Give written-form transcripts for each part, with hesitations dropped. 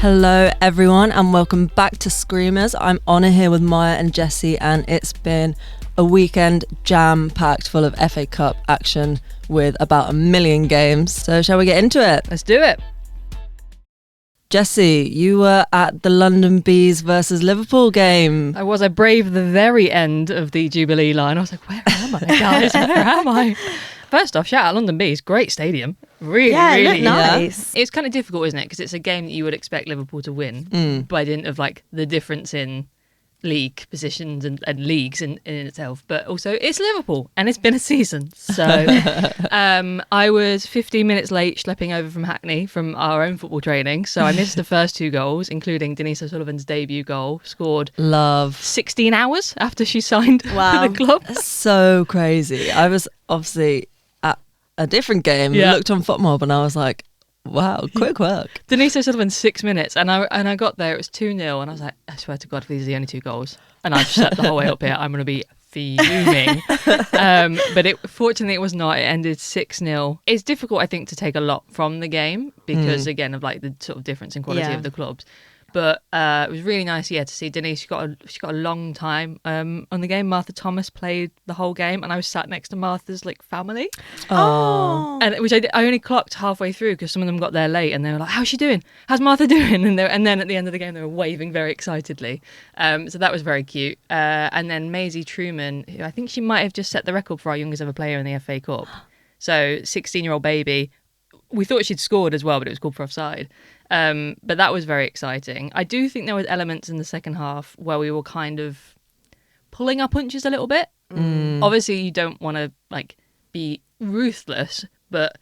Hello everyone and welcome back to Screamers. I'm Honor here with Maya and Jessie, and it's been a weekend jam-packed full of FA Cup action with about 1 million games. So shall we get into it? Let's do it. Jessie, you were at the London Bees versus Liverpool game. I braved the very end of the Jubilee line. I was like, where am I, guys? Where am I? First off, shout out London Bees. Great stadium. Really nice. It's kind of difficult, isn't it? Because it's a game that you would expect Liverpool to win by dint of like the difference in league positions and leagues in itself. But also, it's Liverpool and it's been a season. So I was 15 minutes late schlepping over from Hackney from our own football training. So I missed the first 2 goals, including Denise O'Sullivan's debut goal, scored 16 hours after she signed with the club. So crazy. I was obviously at a different game, looked on FotMob and I was like, wow, quick work. Denise O'Sullivan, 6 minutes, and I got there, it was 2-0, and I was like, I swear to God, if these are the only 2 goals, and I've slept the whole way up here, I'm going to be fuming. But fortunately it was not. It ended 6-0. It's difficult, I think, to take a lot from the game because, again, of like the sort of difference in quality of the clubs. But it was really nice, to see Denise. She got a long time on the game. Martha Thomas played the whole game, and I was sat next to Martha's like family. Oh, and which I only clocked halfway through because some of them got there late, and they were like, "How's she doing? How's Martha doing?" And then at the end of the game, they were waving very excitedly. So that was very cute. And then Maisie Truman, who I think she might have just set the record for our youngest ever player in the FA Cup. So 16-year-old baby. We thought she'd scored as well, but it was called for offside. But that was very exciting. I do think there was elements in the second half where we were kind of pulling our punches a little bit. Obviously, you don't want to like be ruthless, but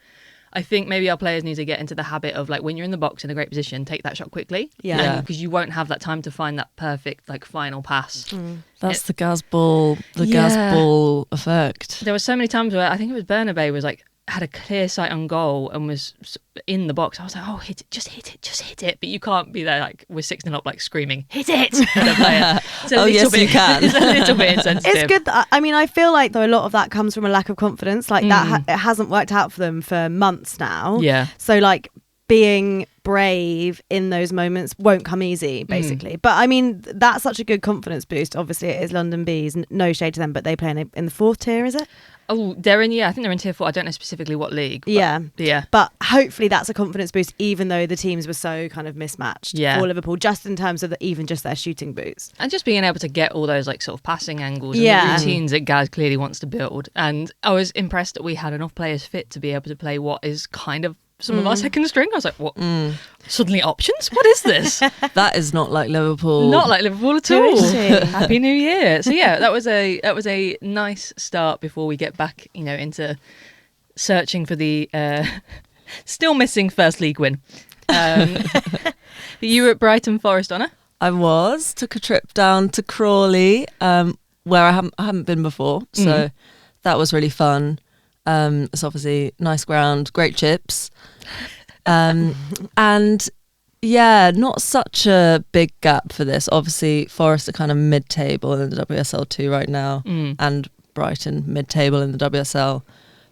I think maybe our players need to get into the habit of like when you're in the box in a great position, take that shot quickly. Yeah. Because you won't have that time to find that perfect like final pass. That's the Gaz ball effect. There were so many times where I think it was Bernabé was like, had a clear sight on goal and was in the box. I was like, oh, hit it, just hit it. But you can't be there like we're 6-0 up, like screaming, hit it. You can. It's a little bit insensitive. It's good. I feel like though a lot of that comes from a lack of confidence. Like that it hasn't worked out for them for months now. Yeah. So like being brave in those moments won't come easy, basically. But I mean, that's such a good confidence boost. Obviously, it is London Bees. No shade to them, but they play in the 4th tier, is it? Oh, they're in, I think they're in tier 4. I don't know specifically what league. But, yeah. But hopefully that's a confidence boost, even though the teams were so kind of mismatched for Liverpool, just in terms of even just their shooting boots. And just being able to get all those like sort of passing angles and the routines that Gaz clearly wants to build. And I was impressed that we had enough players fit to be able to play what is kind of some of our second string. I was like, what? Suddenly options? What is this? That is not like Liverpool. Not like Liverpool at all. Happy New Year. So yeah, that was a nice start before we get back, into searching for the still missing first league win. But you were at Brighton Forest, Honor? I took a trip down to Crawley, where I haven't been before. So that was really fun. It's obviously nice ground, great chips. And not such a big gap for this. Obviously, Forest are kind of mid-table in the WSL2 right now, and Brighton mid-table in the WSL.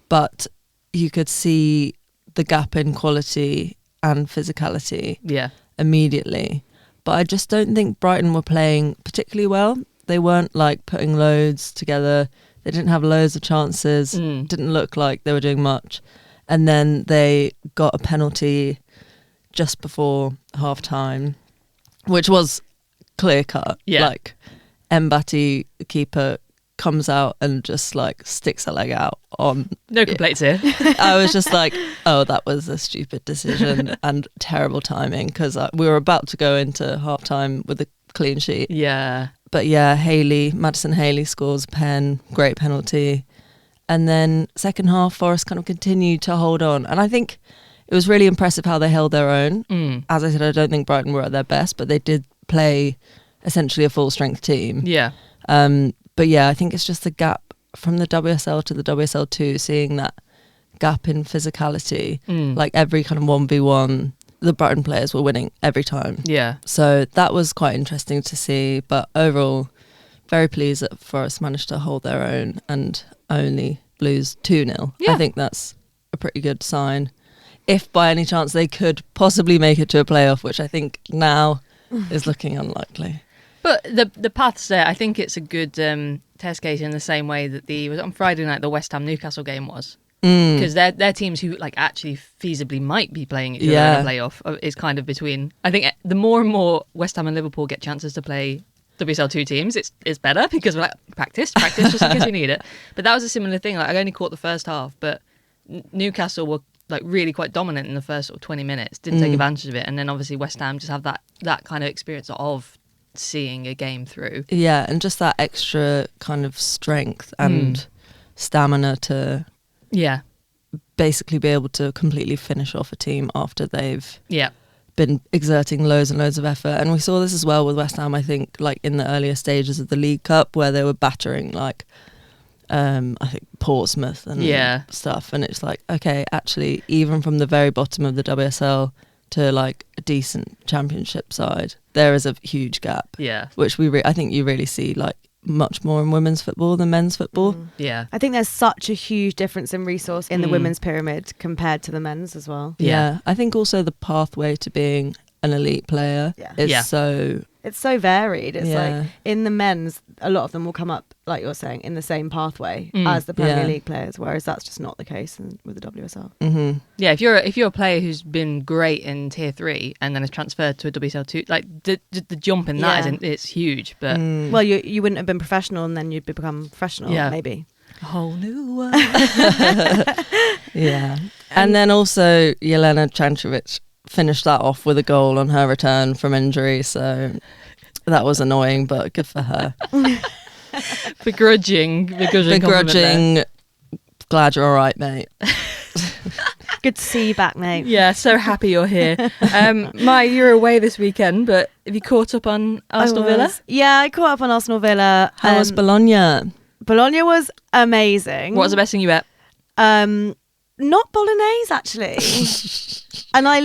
But you could see the gap in quality and physicality immediately. But I just don't think Brighton were playing particularly well. They weren't like putting loads together. They didn't have loads of chances, didn't look like they were doing much. And then they got a penalty just before half-time, which was clear-cut. Yeah. Like, Mbati, the keeper, comes out and just, like, sticks her leg out on... No complaints here. I was just like, oh, that was a stupid decision and terrible timing, because we were about to go into half-time with a clean sheet. Yeah. But yeah, Madison Haley scores a pen, great penalty. And then second half, Forest kind of continued to hold on. And I think it was really impressive how they held their own. As I said, I don't think Brighton were at their best, but they did play essentially a full-strength team. Yeah. But yeah, I think it's just the gap from the WSL to the WSL2, seeing that gap in physicality. Like every kind of 1v1, the Brighton players were winning every time. Yeah. So that was quite interesting to see. But overall, very pleased that Forest managed to hold their own and only lose 2-0. Yeah. I think that's a pretty good sign. if by any chance they could possibly make it to a playoff, which I think now is looking unlikely. But the paths there, I think it's a good test case in the same way that was on Friday night the West Ham Newcastle game was. Because they're teams who like actually feasibly might be playing each other in a playoff. Is kind of between. I think the more and more West Ham and Liverpool get chances to play WSL2 teams, it's better because we're like practice just in case we need it. But that was a similar thing. Like I only caught the first half, but Newcastle were like really quite dominant in the first sort of 20 minutes. Didn't take advantage of it, and then obviously West Ham just have that kind of experience of seeing a game through. Yeah, and just that extra kind of strength and stamina to basically be able to completely finish off a team after they've been exerting loads and loads of effort. And we saw this as well with West Ham, I think, like in the earlier stages of the League Cup where they were battering like I think Portsmouth and stuff. And it's like, okay, actually, even from the very bottom of the WSL to like a decent championship side, there is a huge gap. Yeah. Which I think you really see like much more in women's football than men's football. Yeah. I think there's such a huge difference in resource in the women's pyramid compared to the men's as well. Yeah. I think also the pathway to being an elite player is so... It's so varied. It's like in the men's, a lot of them will come up, like you're saying, in the same pathway as the Premier League players, whereas that's just not the case with the WSL. Mm-hmm. Yeah, if you're a player who's been great in Tier 3 and then is transferred to a WSL2, like the jump in that it's huge. But well, you wouldn't have been professional and then you'd become professional, maybe. A whole new world. Yeah. And then also Jelena Chancevic finished that off with a goal on her return from injury, so that was annoying, but good for her. begrudging. Glad you're all right, mate. Good to see you back, mate. Yeah, so happy you're here. Maya, you're away this weekend, but have you caught up on Arsenal Villa? Yeah, I caught up on Arsenal Villa. How was Bologna? Bologna was amazing. What was the best thing you ate? Not bolognese, actually. And I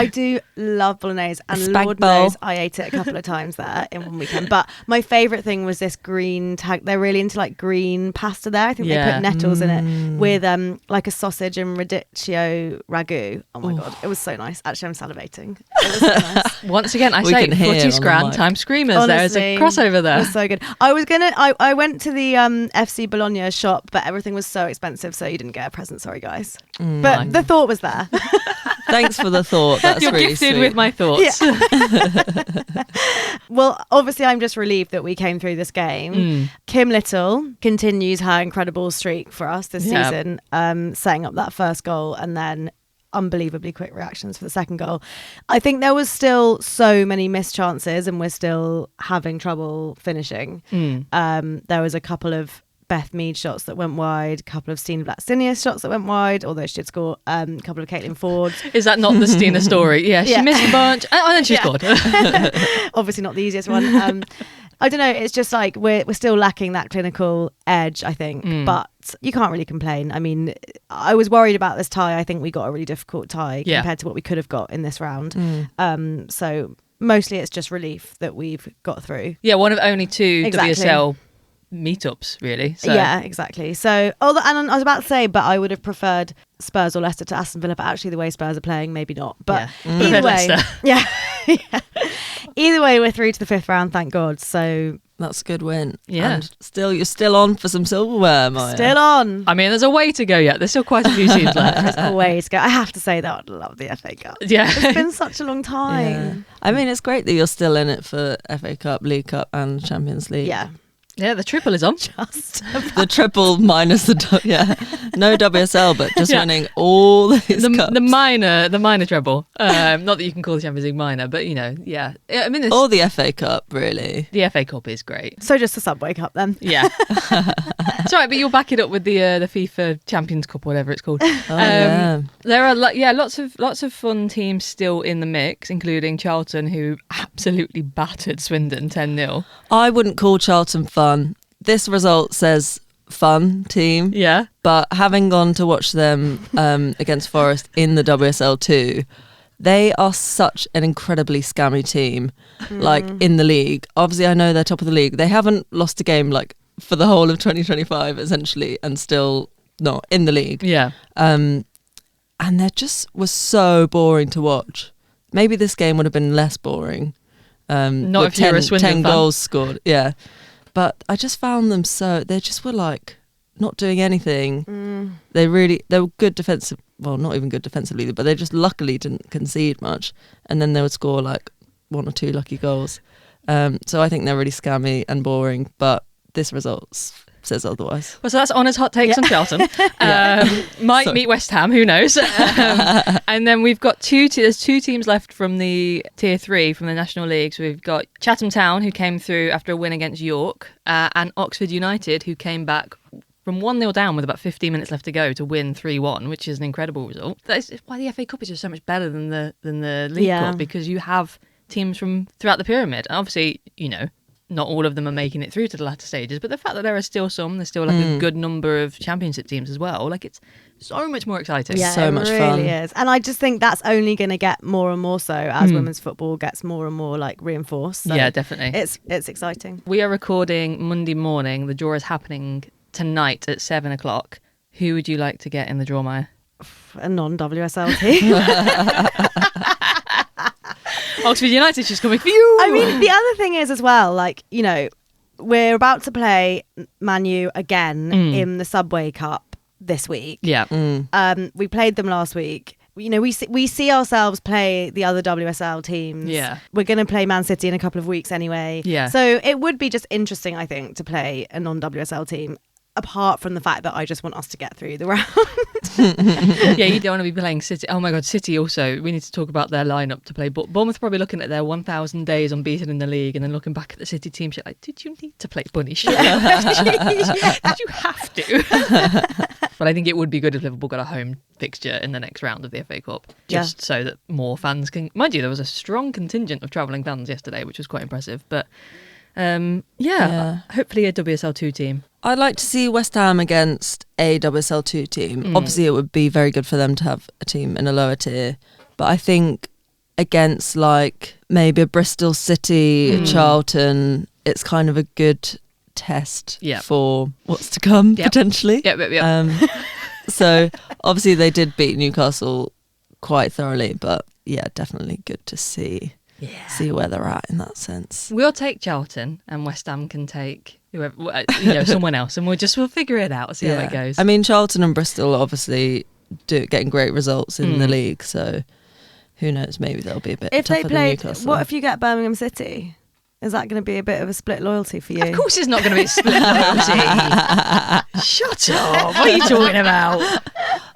do love bolognese, and Lord knows I ate it a couple of times there in one weekend. But my favourite thing was this green tag. They're really into like green pasta there. I think they put nettles in it with like a sausage and radicchio ragu. Oh my God, it was so nice. Actually, I'm salivating. It was so nice. Once again, I say footy scran time screamers. Honestly, there's a crossover there. It was so good. I went to the FC Bologna shop, but everything was so expensive, so you didn't get a present. Sorry, guys. But the thought was there. Thanks for the thought. That's You're really gifted sweet. with my thoughts. Yeah. Well, obviously, I'm just relieved that we came through this game. Kim Little continues her incredible streak for us this season, setting up that first goal and then unbelievably quick reactions for the second goal. I think there was still so many missed chances and we're still having trouble finishing. There was a couple of Beth Mead shots that went wide, a couple of Stina Black-Sinius shots that went wide, although she did score a couple of Caitlin Fords. Is that not the Stina story? Yeah, she missed a bunch and then she scored. Obviously not the easiest one. I don't know, it's just like we're still lacking that clinical edge, I think, but you can't really complain. I mean, I was worried about this tie. I think we got a really difficult tie compared to what we could have got in this round. So mostly it's just relief that we've got through. Yeah, one of only two WSL meetups, really. So. Yeah, exactly. So, and I was about to say, but I would have preferred Spurs or Leicester to Aston Villa, but actually the way Spurs are playing, maybe not. But either way, either way, we're through to the fifth round, thank God. So that's a good win. Yeah. And you're still on for some silverware, Maya. Still on. I mean, there's a way to go yet. There's still quite a few seasons left. There's a way to go. I have to say that I love the FA Cup. Yeah. It's been such a long time. Yeah. I mean, it's great that you're still in it for FA Cup, League Cup and Champions League. Yeah. Yeah, the triple is on. Just the triple minus the no WSL, but just winning all these cups. The minor treble. Not that you can call the Champions League minor, but I mean, or the FA Cup, really. The FA Cup is great. So just the Subway Cup then. Yeah. It's all right, but you'll back it up with the FIFA Champions Cup, whatever it's called. There are lots of fun teams still in the mix, including Charlton, who absolutely battered Swindon 10-0. I wouldn't call Charlton fun. This result says fun team. Yeah. But having gone to watch them against Forest in the WSL2, they are such an incredibly scammy team, like in the league. Obviously, I know they're top of the league. They haven't lost a game like for the whole of 2025, essentially, and still not in the league. Yeah. and they just was so boring to watch. Maybe this game would have been less boring. Not if you're a Swindon 10 fan. goals scored, yeah. But I just found them they just were like not doing anything. They were good defensive, well, not even good defensively, but they just luckily didn't concede much. And then they would score like 1 or 2 lucky goals. So I think they're really scammy and boring, but this result says otherwise. Well, so that's Honour's hot takes on Charlton. Might meet West Ham, who knows? And then we've got there's 2 teams left from the Tier 3 from the National League. So we've got Chatham Town, who came through after a win against York, and Oxford United, who came back from 1-0 down with about 15 minutes left to go to win 3-1, which is an incredible result. That's why the FA Cup is just so much better than the League Cup, because you have teams from throughout the pyramid. And obviously, not all of them are making it through to the latter stages, but the fact that there are still some, there's still like a good number of championship teams as well. Like, it's so much more exciting. Yeah, so much it fun. really is. And I just think that's only going to get more and more so as women's football gets more and more like reinforced. So yeah, definitely. It's exciting. We are recording Monday morning. The draw is happening tonight at 7:00. Who would you like to get in the draw, Maya? A non-WSL team. Oxford United's just coming for you. I mean, the other thing is as well, like, we're about to play Man U again in the Subway Cup this week. Yeah. We played them last week. We see ourselves play the other WSL teams. Yeah. We're going to play Man City in a couple of weeks anyway. Yeah. So it would be just interesting, I think, to play a non-WSL team, apart from the fact that I just want us to get through the round. Yeah, you don't want to be playing City. Oh my God, City also, we need to talk about their lineup to play. Bournemouth are probably looking at their 1,000 days unbeaten in the league and then looking back at the City team shit like, did you need to play Bunny shit? Did you have to? But I think it would be good if Liverpool got a home fixture in the next round of the FA Cup, just so that more fans can... Mind you, there was a strong contingent of travelling fans yesterday, which was quite impressive. But hopefully a WSL2 team. I'd like to see West Ham against a WSL2 team. Obviously, it would be very good for them to have a team in a lower tier. But I think against like maybe a Bristol City, Charlton, it's kind of a good test for what's to come, potentially. Yep. So obviously they did beat Newcastle quite thoroughly, but yeah, definitely good to see where they're at in that sense. We'll take Charlton and West Ham can take whoever, someone else, and we'll figure it out, see how it goes. I mean, Charlton and Bristol obviously getting great results in the league, so who knows, maybe they'll be a bit tougher than Newcastle. What if you get Birmingham City? Is that going to be a bit of a split loyalty for you? Of course it's not going to be a split loyalty. Shut up. What are you talking about?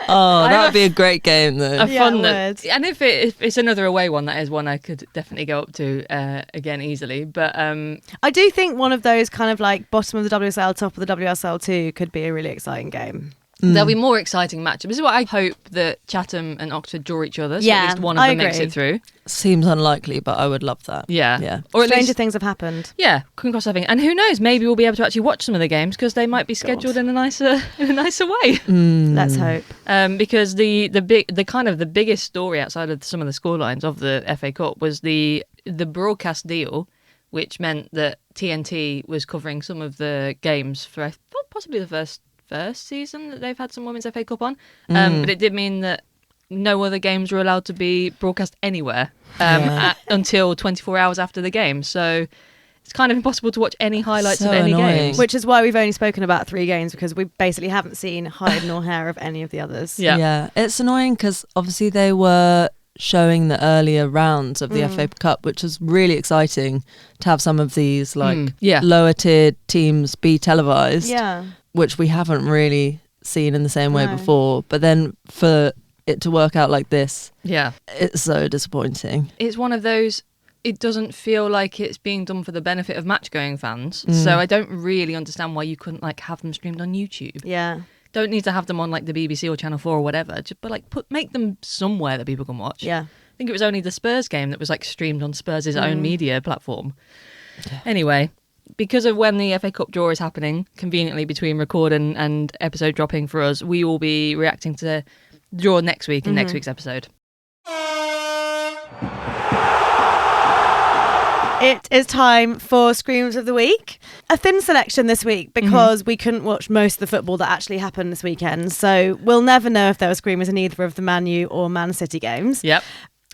Oh, that would be a great game though. A fun would. And if it's another away one, that is one I could definitely go up to again easily. But I do think one of those kind of like bottom of the WSL, top of the WSL2 could be a really exciting game. There'll be more exciting matchups. This is what I hope, that Chatham and Oxford draw each other, so at least one of them makes it through. Seems unlikely, but I would love that. Yeah. Or stranger things have happened. Yeah, couldn't cross nothing. And who knows, maybe we'll be able to actually watch some of the games because they might be scheduled in a nicer way. Let's hope. Because the biggest story outside of some of the scorelines of the FA Cup was the broadcast deal, which meant that TNT was covering some of the games for, I thought, possibly the first season that they've had some Women's FA Cup on. But it did mean that no other games were allowed to be broadcast anywhere until 24 hours after the game. So it's kind of impossible to watch any highlights of any games. Which is why we've only spoken about 3 games, because we basically haven't seen hide nor hair of any of the others. Yeah, it's annoying because obviously they were showing the earlier rounds of the FA Cup, which was really exciting to have some of these lower tier teams be televised. Yeah. Which we haven't really seen in the same way before. But then for it to work out like this, it's so disappointing. It's one of those, it doesn't feel like it's being done for the benefit of match-going fans. So I don't really understand why you couldn't have them streamed on YouTube. Yeah. Don't need to have them on the BBC or Channel 4 or whatever, but make them somewhere that people can watch. Yeah. I think it was only the Spurs game that was streamed on Spurs' own media platform. Yeah. Anyway, because of when the FA Cup draw is happening, conveniently between record and episode dropping for us, we will be reacting to the draw next week in next week's episode. It is time for Screams of the Week. A thin selection this week because we couldn't watch most of the football that actually happened this weekend. So we'll never know if there were screamers in either of the Man U or Man City games. Yep.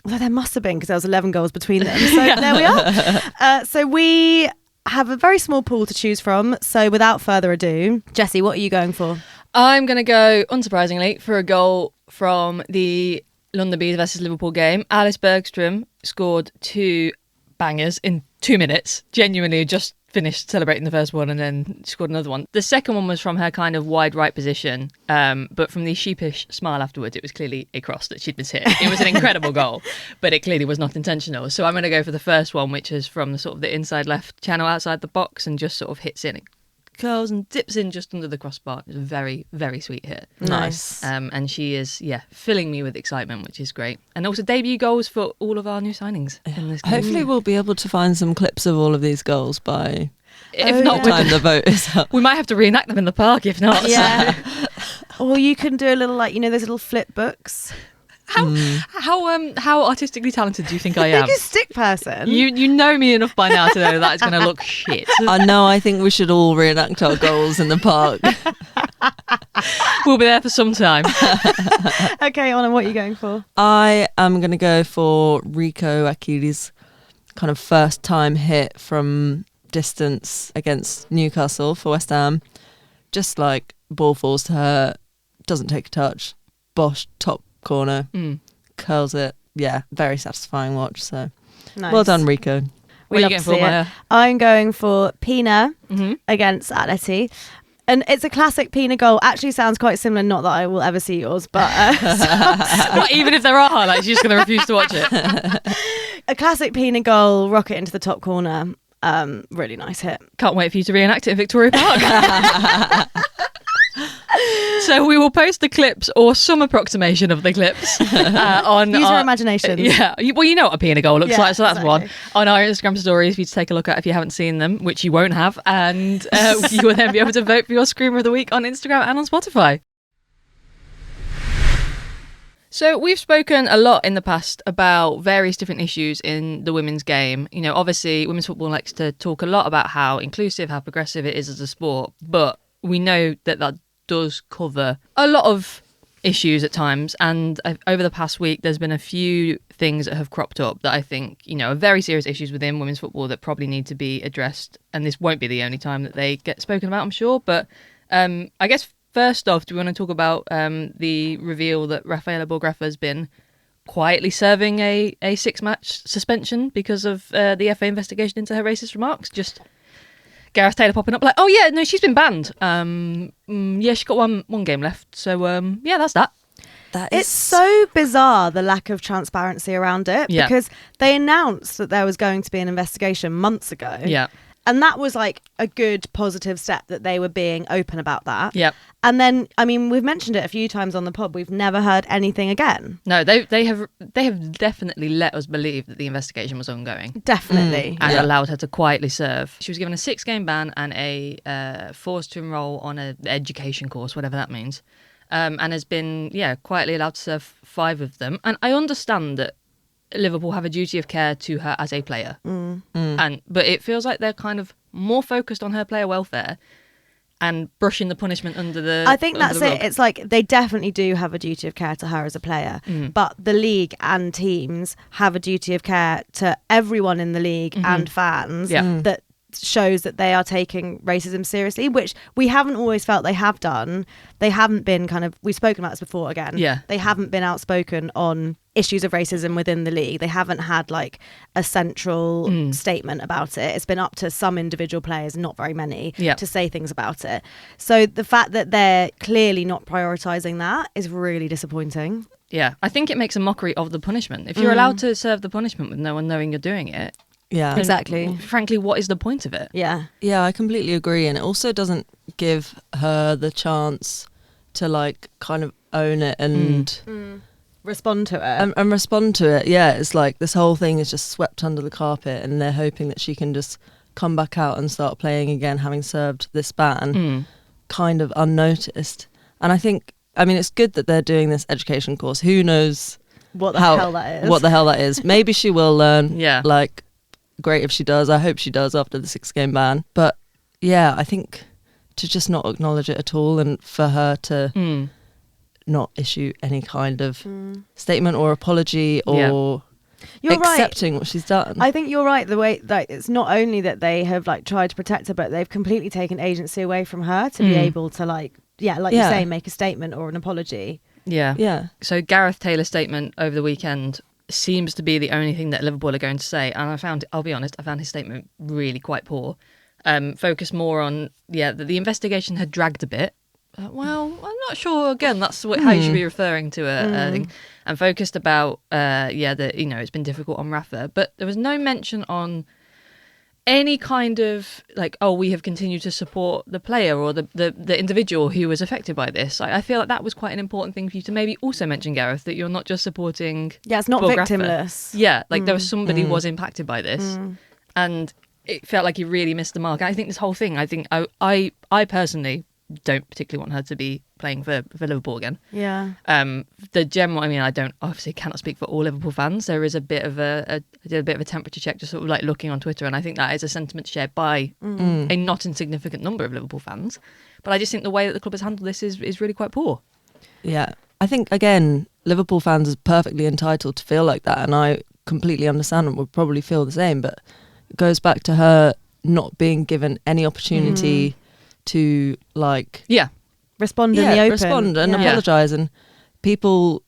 Although there must have been because there was 11 goals between them. So there we are. So we have a very small pool to choose from. So without further ado, Jessie, what are you going for? I'm going to go, unsurprisingly, for a goal from the London Bees versus Liverpool game. Alice Bergstrom scored 2 bangers in 2 minutes. Genuinely just finished celebrating the first one and then scored another one. The second one was from her kind of wide right position, but from the sheepish smile afterwards, it was clearly a cross that she'd mishit. It was an incredible goal, but it clearly was not intentional. So I'm going to go for the first one, which is from the sort of the inside left channel outside the box and just sort of hits in. It curls and dips in just under the crossbar. It was a very, very sweet hit. Nice. And she is, filling me with excitement, which is great. And also debut goals for all of our new signings in this game. Hopefully we'll be able to find some clips of all of these goals by if not, the time the vote is up. we might have to reenact them in the park if not. Yeah. Or you can do a little, like, you know, those little flip books. How artistically talented do you think I am? You're a stick person. You know me enough by now to know that it's going to look shit. I know, I think we should all reenact our goals in the park. We'll be there for some time. Okay, Anna, what are you going for? I am going to go for Rico Akili's kind of first time hit from distance against Newcastle for West Ham. Just like ball falls to her, doesn't take a touch, bosh, top corner, curls it. Yeah, very satisfying watch. So Nice. well done, Rico. What are you getting for, Maya? I'm going for Pina against Atleti. And it's a classic Pina goal. Actually sounds quite similar, not that I will ever see yours, but... What, even if there are highlights, you're just going to refuse to watch it? A classic Pina goal, rocket into the top corner. Really nice hit. Can't wait for you to reenact it in Victoria Park. So we will post the clips or some approximation of the clips on Use our your imagination. Yeah, well, you know what a Pina goal looks like, so that's exactly. one. On our Instagram stories for you to take a look at if you haven't seen them, which you won't have, and you will then be able to vote for your Screamer of the Week on Instagram and on Spotify. So we've spoken a lot in the past about various different issues in the women's game. You know, obviously women's football likes to talk a lot about how inclusive, how progressive it is as a sport, but we know that does cover a lot of issues at times, and over the past week there's been a few things that have cropped up that I think, you know, are very serious issues within women's football that probably need to be addressed, and this won't be the only time that they get spoken about, I'm sure. But I guess first off, do we want to talk about the reveal that Rafaela Borggräfe has been quietly serving a 6-match suspension because of the FA investigation into her racist remarks? Just Gareth Taylor popping up like, oh yeah, no, she's been banned. Yeah, she's got one game left. So yeah, that's that. It's so bizarre, the lack of transparency around it, because they announced that there was going to be an investigation months ago. Yeah. And that was like a good positive step that they were being open about that. Yep. And then, I mean, we've mentioned it a few times on the pod. We've never heard anything again. No, they have definitely let us believe that the investigation was ongoing. Definitely. And allowed her to quietly serve. She was given a 6-game ban and a forced to enrol on an education course, whatever that means. And has been, quietly allowed to serve 5 of them. And I understand that Liverpool have a duty of care to her as a player. But it feels like they're kind of more focused on her player welfare and brushing the punishment under the I think that's rug. it. It's like they definitely do have a duty of care to her as a player, but the league and teams have a duty of care to everyone in the league and fans that shows that they are taking racism seriously, which we haven't always felt they have done. They haven't been we've spoken about this before again. Yeah. They haven't been outspoken on issues of racism within the league. They haven't had like a central statement about it. It's been up to some individual players, not very many, to say things about it. So the fact that they're clearly not prioritising that is really disappointing. Yeah, I think it makes a mockery of the punishment. If you're allowed to serve the punishment with no one knowing you're doing it, Yeah, exactly. Frankly, what is the point of it? Yeah. Yeah, I completely agree. And it also doesn't give her the chance to like kind of own it and respond to it. And respond to it. Yeah, it's like this whole thing is just swept under the carpet and they're hoping that she can just come back out and start playing again, having served this ban kind of unnoticed. And I think, I mean, it's good that they're doing this education course. Who knows what the hell that is. What the hell that is. Maybe she will learn. Yeah. Like, great if she does. I hope she does after the 6-game ban. But yeah, I think to just not acknowledge it at all, and for her to not issue any kind of statement or apology or You're accepting right. what she's done. I think you're right. The way, like, it's not only that they have like tried to protect her, but they've completely taken agency away from her to be able to like you say, make a statement or an apology. Yeah. So Gareth Taylor's statement over the weekend seems to be the only thing that Liverpool are going to say, and I'll be honest, I found his statement really quite poor. Focused more on that the investigation had dragged a bit. Well, I'm not sure. Again, that's how you should be referring to a thing. And focused about that it's been difficult on Rafa, but there was no mention on any kind of like, oh, we have continued to support the player or the individual who was affected by this. I feel like that was quite an important thing for you to maybe also mention, Gareth, that you're not just supporting. Yeah, it's not Borggräfe. victimless. Yeah, like there was somebody who was impacted by this, and it felt like he really missed the mark. I think this whole thing. I personally don't particularly want her to be playing for Liverpool again. Yeah. The general, I don't obviously cannot speak for all Liverpool fans. There is a bit of I did a bit of a temperature check, just sort of like looking on Twitter, and I think that is a sentiment shared by a not insignificant number of Liverpool fans. But I just think the way that the club has handled this is really quite poor. Yeah. I think, again, Liverpool fans are perfectly entitled to feel like that, and I completely understand and would probably feel the same, but it goes back to her not being given any opportunity to respond in the open. Respond and apologise. And people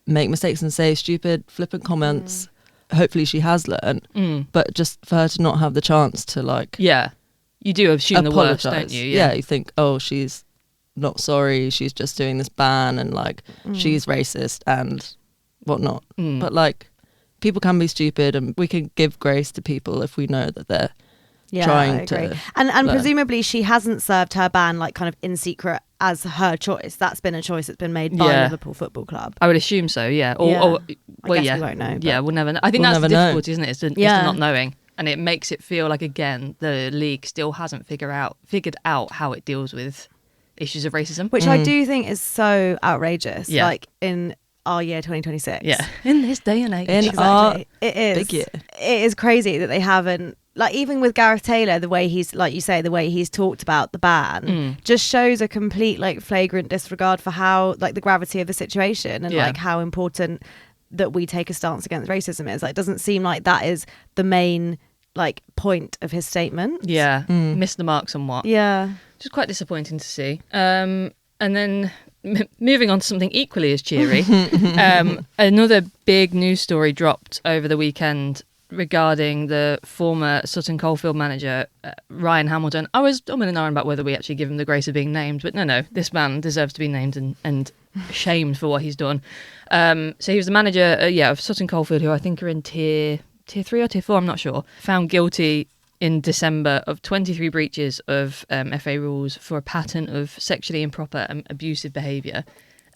make mistakes and say stupid, flippant comments. Hopefully she has learned, but just for her to not have the chance to you do assume the worst, don't you? Yeah, you think, oh, she's not sorry, she's just doing this ban and she's racist and whatnot. But people can be stupid, and we can give grace to people if we know that they're trying to and presumably she hasn't served her ban kind of in secret as her choice. That's been a choice that's been made by Liverpool Football Club. I would assume so, yeah. I guess we won't know. Yeah, we'll never know. I think that's the difficulty, isn't it? It's the not knowing. And it makes it feel like, again, the league still hasn't figured out how it deals with issues of racism. Which I do think is so outrageous. Yeah. In our year 2026. Yeah. In this day and age. Exactly. It is. Big year. It is crazy that they haven't, even with Gareth Taylor, the way he's, like you say, the way he's talked about the ban just shows a complete flagrant disregard for how the gravity of the situation and how important that we take a stance against racism is. It doesn't seem like that is the main point of his statement. Yeah. Missed the mark somewhat. Yeah. Which is quite disappointing to see. And then moving on to something equally as cheery, another big news story dropped over the weekend regarding the former Sutton Coldfield manager, Ryan Hamilton. I was umming and ahhing about whether we actually give him the grace of being named, but no, this man deserves to be named and shamed for what he's done. So he was the manager of Sutton Coldfield, who I think are in tier 3 or tier 4, I'm not sure, found guilty in December of 23 breaches of FA rules for a pattern of sexually improper and abusive behaviour.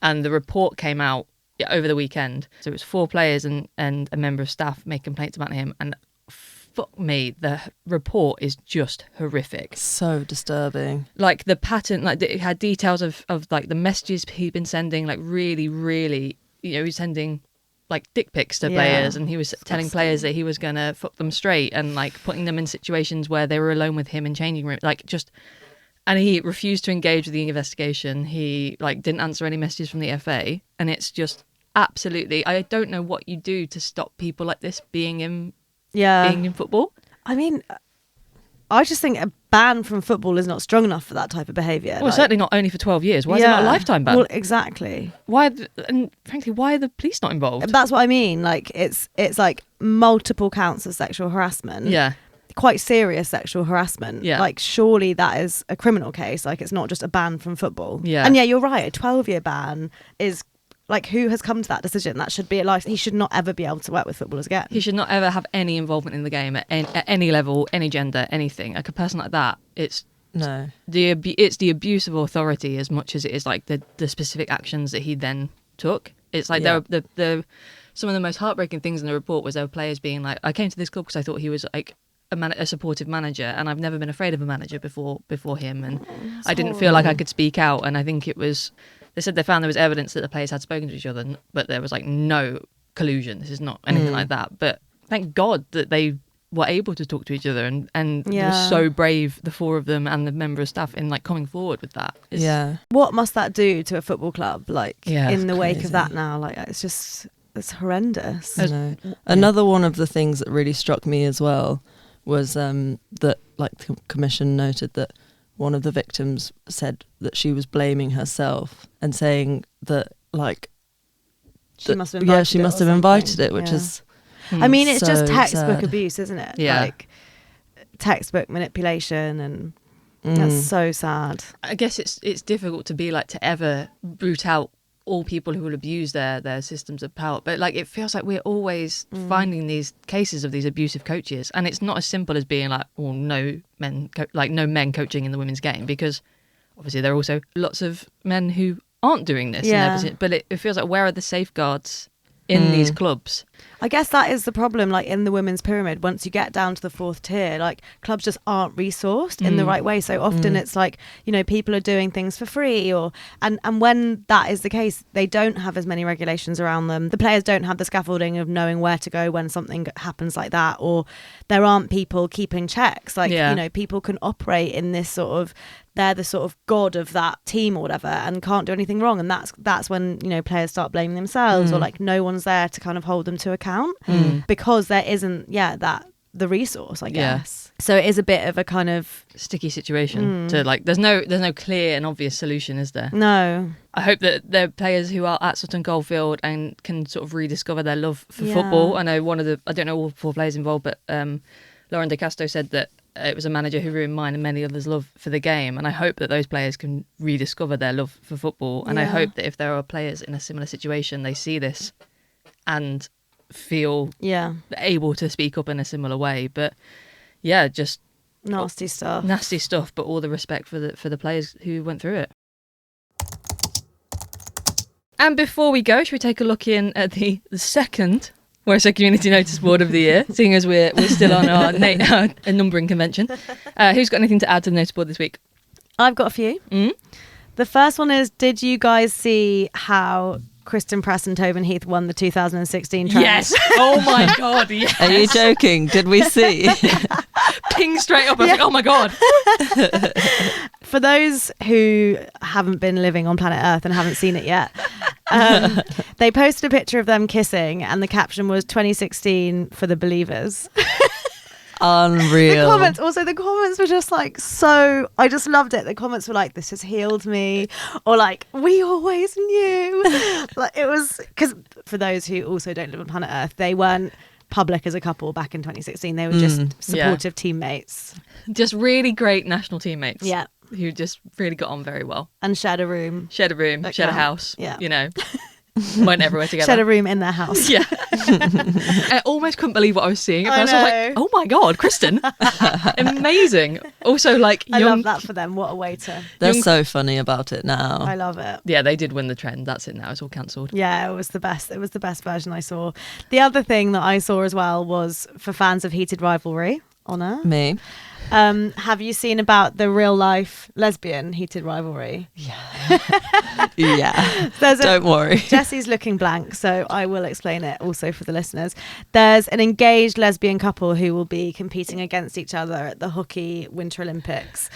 And the report came out over the weekend. So it was 4 players and a member of staff made complaints about him. And fuck me, the report is just horrific. So disturbing. The pattern, it had details of the messages he'd been sending, really, really, he was sending dick pics to players, and he was telling players that he was going to fuck them straight and putting them in situations where they were alone with him in changing rooms. And he refused to engage with the investigation. He didn't answer any messages from the FA, and it's just absolutely. I don't know what you do to stop people like this being in football. I mean, I just think a ban from football is not strong enough for that type of behaviour. Well, certainly not only for 12 years. Why is it not a lifetime ban? Well, exactly. And frankly, why are the police not involved? That's what I mean. It's multiple counts of sexual harassment. Yeah. Quite serious sexual harassment. Yeah. Surely that is a criminal case. It's not just a ban from football. Yeah. And you're right. A 12-year ban is who has come to that decision? That should be a life. He should not ever be able to work with footballers again. He should not ever have any involvement in the game at any level, any gender, anything. A person like that, it's the abuse of authority as much as it is the specific actions that he then took. It's there were some of the most heartbreaking things in the report was there were players being I came to this club because I thought he was a supportive manager, and I've never been afraid of a manager before him, and I didn't feel like I could speak out. And I think it was. They said they found there was evidence that the players had spoken to each other, but there was no collusion. This is not anything like that. But thank God that they were able to talk to each other, and they were so brave, the four of them and the member of staff, in like coming forward with that. What must that do to a football club, like in the wake crazy. of that now? Like it's horrendous. Another one of the things that really struck me as well was that like the commission noted that one of the victims said that she was blaming herself and saying that like she must have invited it, which is I mean, it's so just textbook sad. abuse, isn't it? Yeah. Like textbook manipulation, and that's so sad. I guess it's difficult to be like to ever root out all people who will abuse their systems of power, but like it feels like we're always finding these cases of these abusive coaches, and it's not as simple as being like, well, no men coaching in the women's game, because obviously there are also lots of men who aren't doing this. But it feels like, where are the safeguards in these clubs? I guess that is the problem, like in the women's pyramid. Once you get down to the fourth tier, like clubs just aren't resourced in the right way. So often it's like, you know, people are doing things for free, and when that is the case, they don't have as many regulations around them. The players don't have the scaffolding of knowing where to go when something happens like that, or there aren't people keeping checks. Like, you know, people can operate in this sort of, they're the sort of god of that team or whatever, and can't do anything wrong. And that's when, you know, players start blaming themselves, or like no one's there to kind of hold them to account, because there isn't the resource, I guess. So it is a bit of a kind of sticky situation to like, there's no clear and obvious solution, is there? No. I hope that there are players who are at Sutton Coldfield and can sort of rediscover their love for football. I know I don't know all four players involved, but Lauren De Castro said that it was a manager who ruined mine and many others' love for the game. And I hope that those players can rediscover their love for football. And I hope that if there are players in a similar situation, they see this and feel able to speak up in a similar way. But just nasty stuff, but all the respect for the players who went through it. And before we go, should we take a look in at the second Woso Community Noticeboard of the year, seeing as we're still on our numbering convention? Who's got anything to add to the noticeboard this week? I've got a few. The first one is, did you guys see how Kristen Press and Tobin Heath won the 2016 trend? Yes. Oh my God. Yes. Are you joking? Did we see? Ping straight up. I was like, oh my God. For those who haven't been living on planet Earth and haven't seen it yet, they posted a picture of them kissing, and the caption was 2016 for the believers. Unreal. The comments were just like, so I just loved it. The comments were like, this has healed me, or like, we always knew. Like, it was, because for those who also don't live on planet Earth, they weren't public as a couple back in 2016. They were just supportive teammates, just really great national teammates. Yeah, who just really got on very well and shared a room, shared a house. Yeah, you know. Went everywhere together. Shared a room in their house. Yeah. I almost couldn't believe what I was seeing. I was like, oh my God, Kristen. Amazing. Also, like, I love that for them. What a way to. They're so funny about it now. I love it. Yeah, they did win the trend. That's it now. It's all cancelled. Yeah, it was the best. It was the best version I saw. The other thing that I saw as well was for fans of Heated Rivalry. Honor. Me. Have you seen about the real life lesbian Heated Rivalry? Yeah. Yeah. Don't worry. Jessie's looking blank, so I will explain it also for the listeners. There's an engaged lesbian couple who will be competing against each other at the Hockey Winter Olympics.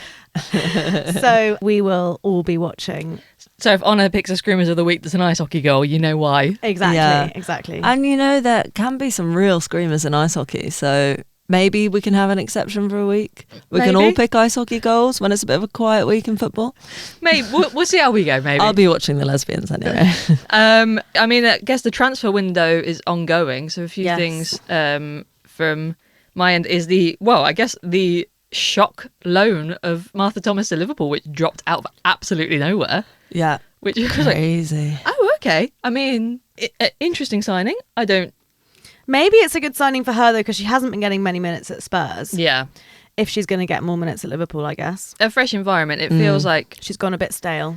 So we will all be watching. So if Honor picks a Screamers of the Week that's an ice hockey goal, you know why. Exactly. And you know, there can be some real screamers in ice hockey, so maybe we can have an exception for a week. We can all pick ice hockey goals when it's a bit of a quiet week in football. Maybe we'll see how we go. Maybe I'll be watching the lesbians anyway. I mean, I guess the transfer window is ongoing, so a few things from my end is the shock loan of Martha Thomas to Liverpool, which dropped out of absolutely nowhere. Yeah, which was crazy. Like, oh, okay. I mean, interesting signing. Maybe it's a good signing for her, though, because she hasn't been getting many minutes at Spurs. Yeah. If she's going to get more minutes at Liverpool, I guess. A fresh environment. It feels like she's gone a bit stale.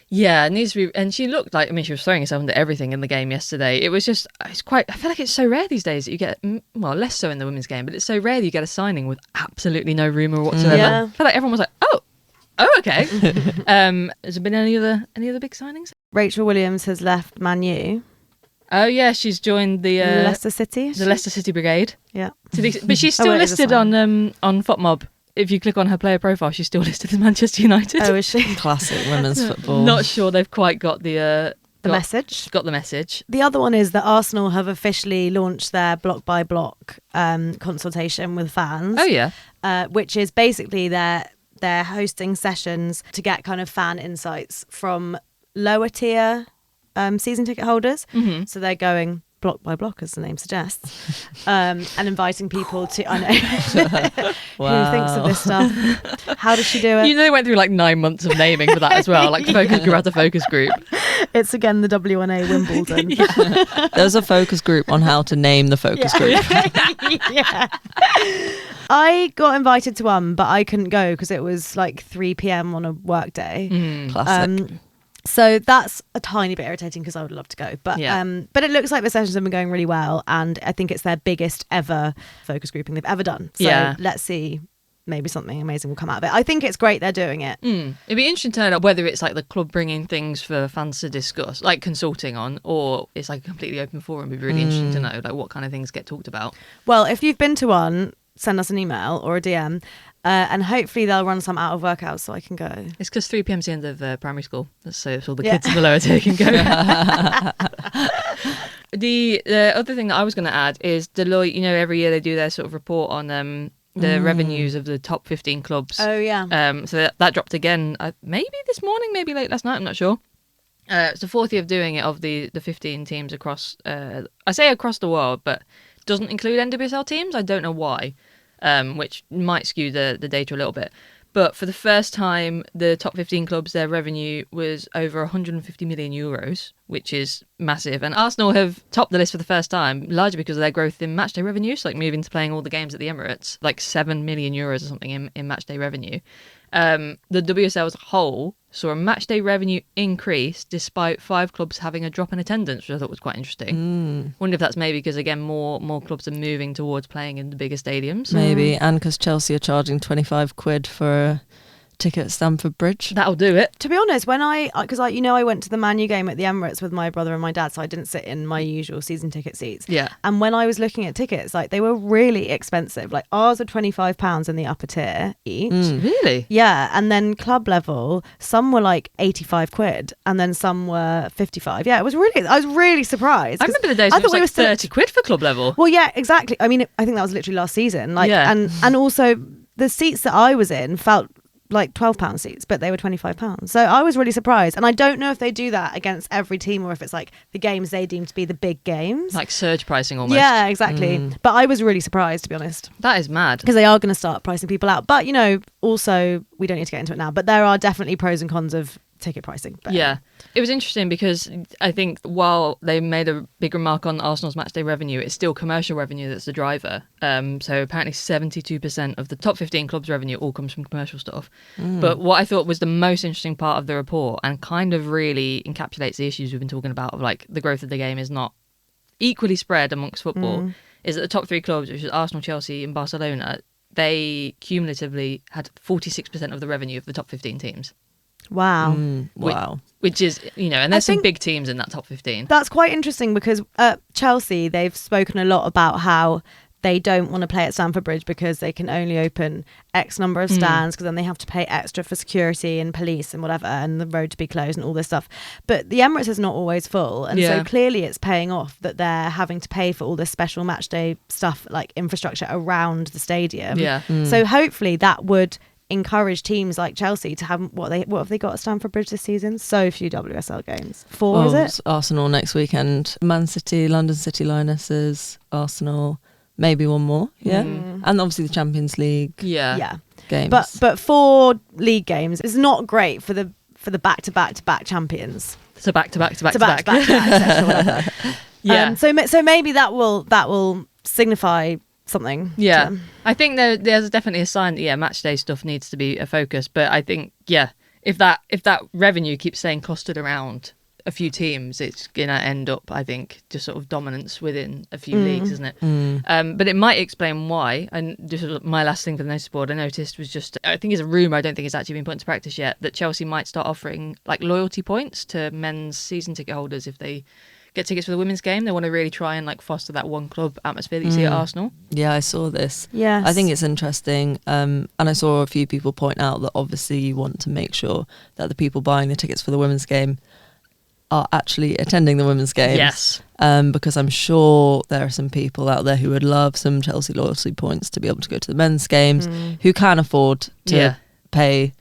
Yeah, it needs to be. And she looked like, I mean, she was throwing herself into everything in the game yesterday. It was just, I feel like it's so rare these days that you get, well, less so in the women's game, but it's so rare that you get a signing with absolutely no rumour whatsoever. Yeah. I feel like everyone was like, oh, okay. Has there been any other big signings? Rachel Williams has left Man U. Oh yeah, she's joined the Leicester City. the Leicester City Brigade. Yeah. But she's still it is a listed sign. on FotMob. If you click on her player profile, she's still listed as Manchester United. Oh, is she? Classic women's football. Not sure they've quite got the message. Got the message. The other one is that Arsenal have officially launched their block by block consultation with fans. Oh yeah. Which is basically they're hosting sessions to get kind of fan insights from lower tier season ticket holders. Mm-hmm. So they're going block by block, as the name suggests, and inviting people to. I know. Wow. Who thinks of this stuff? How does she do it? You know, they went through like 9 months of naming for that as well, like focus group after focus group. It's again the WNA Wimbledon. There's a focus group on how to name the focus group. Yeah. I got invited to one, but I couldn't go because it was like 3 p.m. on a work day. Classic. So that's a tiny bit irritating because I would love to go. But Yeah. but it looks like the sessions have been going really well, and I think it's their biggest ever focus grouping they've ever done. So Yeah. let's see. Maybe something amazing will come out of it. I think it's great they're doing it. It'd be interesting to know like, whether it's like the club bringing things for fans to discuss, like consulting on, or it's like a completely open forum. It'd be really interesting to know like what kind of things get talked about. Well, if you've been to one, send us an email or a DM, and hopefully they'll run some out of workouts so I can go. It's because 3 p.m. is the end of primary school, so it's all the kids in the lower tier can go. The other thing that I was going to add is Deloitte. You know, every year they do their sort of report on the revenues of the top 15 clubs. Oh yeah. So that dropped again, maybe this morning, maybe late last night. I'm not sure. It's the fourth year of doing it of the 15 teams across. I say across the world, but doesn't include NWSL teams. I don't know why, which might skew the data a little bit. But for the first time, the top 15 clubs, their revenue was over 150 million euros, which is massive. And Arsenal have topped the list for the first time, largely because of their growth in matchday revenue. So like moving to playing all the games at the Emirates, like 7 million euros or something in matchday revenue. The WSL as a whole saw a matchday revenue increase despite 5 clubs having a drop in attendance, which I thought was quite interesting. Wonder if that's maybe because, again, more clubs are moving towards playing in the bigger stadiums. Maybe, and because Chelsea are charging 25 quid for a ticket at Stamford Bridge. That'll do it. To be honest, when I went to the Man U game at the Emirates with my brother and my dad, so I didn't sit in my usual season ticket seats. Yeah. And when I was looking at tickets, like they were really expensive. Like ours were £25 in the upper tier each. Really? Yeah, and then club level, some were like 85 quid, and then some were 55. Yeah, I was really surprised. I remember the days when it was like 30 quid for club level. Well, yeah, exactly. I mean, I think that was literally last season. Like, Yeah. and also the seats that I was in felt like £12 seats, but they were £25. So I was really surprised. And I don't know if they do that against every team or if it's like the games they deem to be the big games. Like surge pricing almost. Yeah, exactly. But I was really surprised, to be honest. That is mad. Because they are going to start pricing people out. But, you know, also, we don't need to get into it now, but there are definitely pros and cons of ticket pricing. But Yeah. It was interesting because I think while they made a big remark on Arsenal's matchday revenue, it's still commercial revenue that's the driver. So apparently 72% of the top 15 clubs' revenue all comes from commercial stuff. But what I thought was the most interesting part of the report, and kind of really encapsulates the issues we've been talking about of like the growth of the game is not equally spread amongst football, is that the top 3 clubs, which is Arsenal, Chelsea and Barcelona, they cumulatively had 46% of the revenue of the top 15 teams. Wow. Wow. Which is, you know, and there's some think big teams in that top 15. That's quite interesting because at Chelsea, they've spoken a lot about how they don't want to play at Stamford Bridge because they can only open X number of stands because then they have to pay extra for security and police and whatever and the road to be closed and all this stuff. But the Emirates is not always full. And so clearly it's paying off that they're having to pay for all this special match day stuff like infrastructure around the stadium. Yeah. So hopefully that would encourage teams like Chelsea to have what have they got at Stamford Bridge this season? So few WSL games. 4, is It's it? Arsenal next weekend. Man City, London City Lionesses, Arsenal, maybe one more. Yeah. And obviously the Champions League Yeah. games. But 4 league games is not great for the back to back champions. So back to back. etc., whatever. Yeah. So maybe that will signify something. Yeah. to- I think there's definitely a sign that, match day stuff needs to be a focus. But I think, if that revenue keeps staying clustered around a few teams, it's going to end up, I think, just sort of dominance within a few leagues, isn't it? But it might explain why. And just my last thing for the notice board I noticed was just, I think it's a rumour, I don't think it's actually been put into practice yet, that Chelsea might start offering like loyalty points to men's season ticket holders if they get tickets for the women's game. They want to really try and like foster that one club atmosphere that you see at Arsenal. Yeah, I saw this. Yes. I think it's interesting. And I saw a few people point out that obviously you want to make sure that the people buying the tickets for the women's game are actually attending the women's games. Yes. Because I'm sure there are some people out there who would love some Chelsea loyalty points to be able to go to the men's games, who can afford to pay,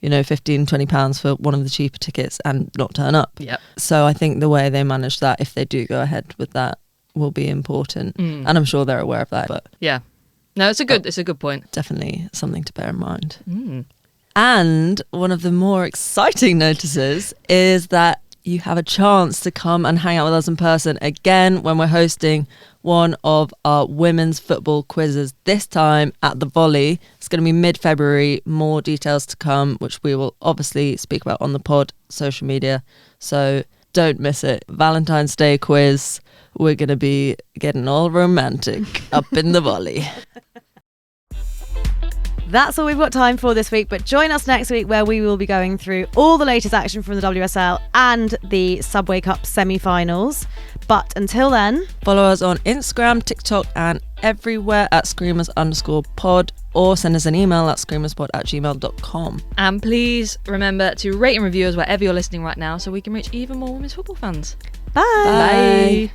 £15-20 for one of the cheaper tickets and not turn up. Yep. So I think the way they manage that, if they do go ahead with that, will be important. And I'm sure they're aware of that. But yeah. No, it's a good point. Definitely something to bear in mind. And one of the more exciting notices is that you have a chance to come and hang out with us in person again when we're hosting one of our women's football quizzes, this time at the Volley. It's going to be mid-February. More details to come, which we will obviously speak about on the pod, social media. So don't miss it. Valentine's Day quiz. We're going to be getting all romantic up in the Volley. That's all we've got time for this week, but join us next week where we will be going through all the latest action from the WSL and the Subway Cup semi-finals. But until then, follow us on Instagram, TikTok and everywhere at screamers_pod, or send us an email at screamerspod@gmail.com. And please remember to rate and review us wherever you're listening right now so we can reach even more women's football fans. bye. Bye.